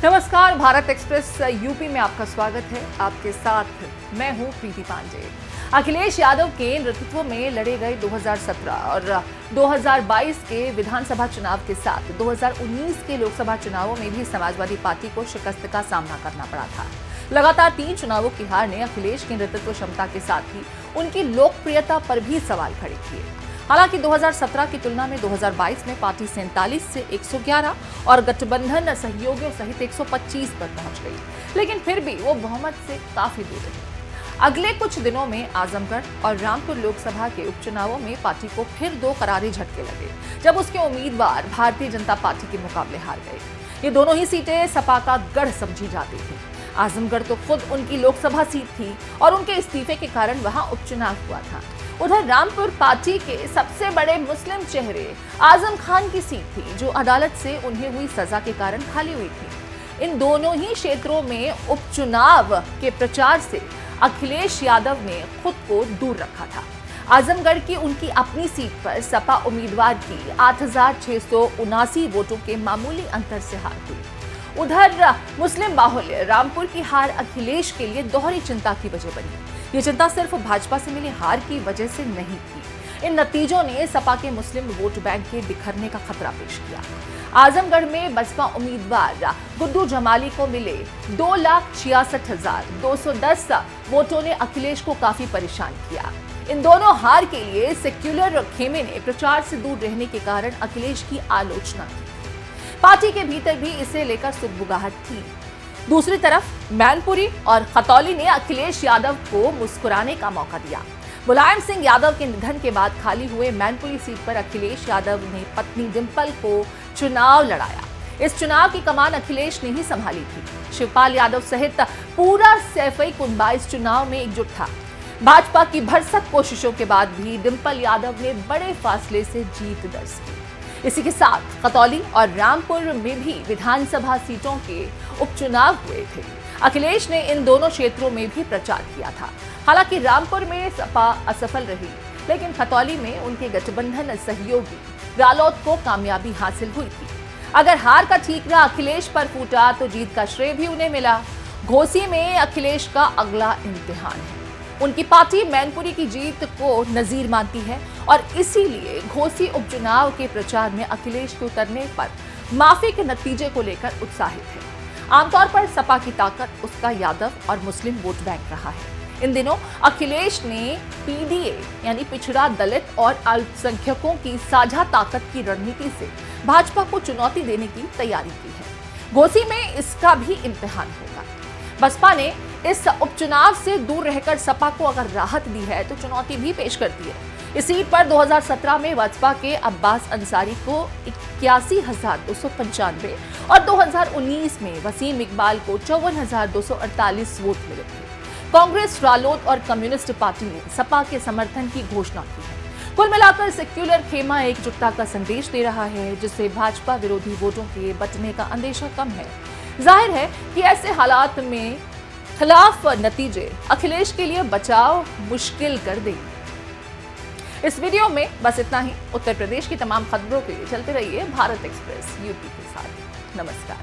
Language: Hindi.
नमस्कार, भारत एक्सप्रेस यूपी में आपका स्वागत है। आपके साथ मैं हूं प्रीति पांडे। अखिलेश यादव के नेतृत्व में लड़े गए 2017 और 2022 के विधानसभा चुनाव के साथ 2019 के लोकसभा चुनावों में भी समाजवादी पार्टी को शिकस्त का सामना करना पड़ा था। लगातार 3 चुनावों की हार ने अखिलेश की नेतृत्व क्षमता के साथ ही उनकी लोकप्रियता पर भी सवाल खड़े किए। हालांकि 2017 की तुलना में 2022 में पार्टी 47 से 111 और गठबंधन सहयोगियों सहित 125 पर पहुंच गई, लेकिन फिर भी वो बहुमत से काफी दूर रही। अगले कुछ दिनों में आजमगढ़ और रामपुर लोकसभा के उपचुनावों में पार्टी को फिर 2 करारे झटके लगे, जब उसके उम्मीदवार भारतीय जनता पार्टी के मुकाबले हार गए। ये दोनों ही सीटें सपा का गढ़ समझी जाती थी। आजमगढ़ तो खुद उनकी लोकसभा सीट थी और उनके इस्तीफे के कारण वहां उपचुनाव हुआ था। उधर रामपुर पार्टी के सबसे बड़े मुस्लिम चेहरे आजम खान की सीट थी, जो अदालत से उन्हें हुई सजा के कारण खाली हुई थी। इन दोनों ही क्षेत्रों में उपचुनाव के प्रचार से अखिलेश यादव ने खुद को दूर रखा था। आजमगढ़ की उनकी अपनी सीट पर सपा उम्मीदवार की 8,679 वोटों के मामूली अंतर से हार हुई। उधर मुस्लिम बाहुल्य रामपुर की हार अखिलेश के लिए दोहरी चिंता की वजह बनी। ये चिंता सिर्फ भाजपा से मिली हार की वजह से नहीं थी। इन नतीजों ने सपा के मुस्लिम वोट बैंक के बिखरने का खतरा पेश किया। आजमगढ़ में बसपा उम्मीदवार गुड्डू जमाली को मिले 2,66,210 वोटों ने अखिलेश को काफी परेशान किया। इन दोनों हार के लिए सेक्युलर खेमे ने प्रचार से दूर रहने के कारण अखिलेश की आलोचना की। पार्टी के भीतर भी इसे लेकर सुगबुगाहट थी। दूसरी तरफ मैनपुरी और खतौली ने अखिलेश यादव को मुस्कुराने का मौका दिया। मुलायम सिंह यादव के निधन के बाद खाली हुए मैनपुरी सीट पर अखिलेश यादव ने पत्नी डिंपल को चुनाव लड़ाया। इस चुनाव की कमान अखिलेश ने ही संभाली थी। शिवपाल यादव सहित पूरा सैफई कुनबा इस चुनाव में एकजुट था। भाजपा की भरसक कोशिशों के बाद भी डिंपल यादव ने बड़े फासले से जीत दर्ज की। इसी के साथ खतौली और रामपुर में भी विधानसभा सीटों के उपचुनाव हुए थे। अखिलेश ने इन दोनों क्षेत्रों में भी प्रचार किया था। हालांकि रामपुर में सपा असफल रही, लेकिन खतौली में उनके गठबंधन सहयोगी रालोद को कामयाबी हासिल हुई थी। अगर हार का ठीकरा अखिलेश पर फूटा तो जीत का श्रेय भी उन्हें मिला। घोसी में अखिलेश का अगला इम्तिहान है। उनकी पार्टी मैनपुरी की जीत को नजीर मानती है और इसीलिए घोसी उपचुनाव के प्रचार में अखिलेश के उतरने पर माफी के नतीजे को लेकर उत्साहित है। आमतौर पर सपा की ताकत उसका यादव और मुस्लिम वोट बैंक रहा है। इन दिनों अखिलेश ने पीडीए यानी पिछड़ा दलित और अल्पसंख्यकों की साझा ताकत की रणनीति से भाजपा को चुनौती देने की तैयारी की है। घोसी में इसका भी इम्तिहान होगा। बसपा ने इस उपचुनाव से दूर रहकर सपा को अगर राहत दी है तो चुनौती भी पेश करती है। इस सीट पर 2017 में भाजपा के अब्बास अंसारी को 81,295 और 2019 में वसीम इकबाल को 54,248 वोट मिले थे। कांग्रेस, रालोद और कम्युनिस्ट पार्टी ने सपा के समर्थन की घोषणा की है। कुल मिलाकर सेक्युलर खेमा एकजुटता का संदेश दे रहा है, जिससे भाजपा विरोधी वोटों के बटने का अंदेशा कम है। जाहिर है कि ऐसे हालात में खिलाफ नतीजे अखिलेश के लिए बचाव मुश्किल कर देंगे। इस वीडियो में बस इतना ही। उत्तर प्रदेश की तमाम खबरों के लिए चलते रहिए भारत एक्सप्रेस यूपी के साथ। नमस्कार।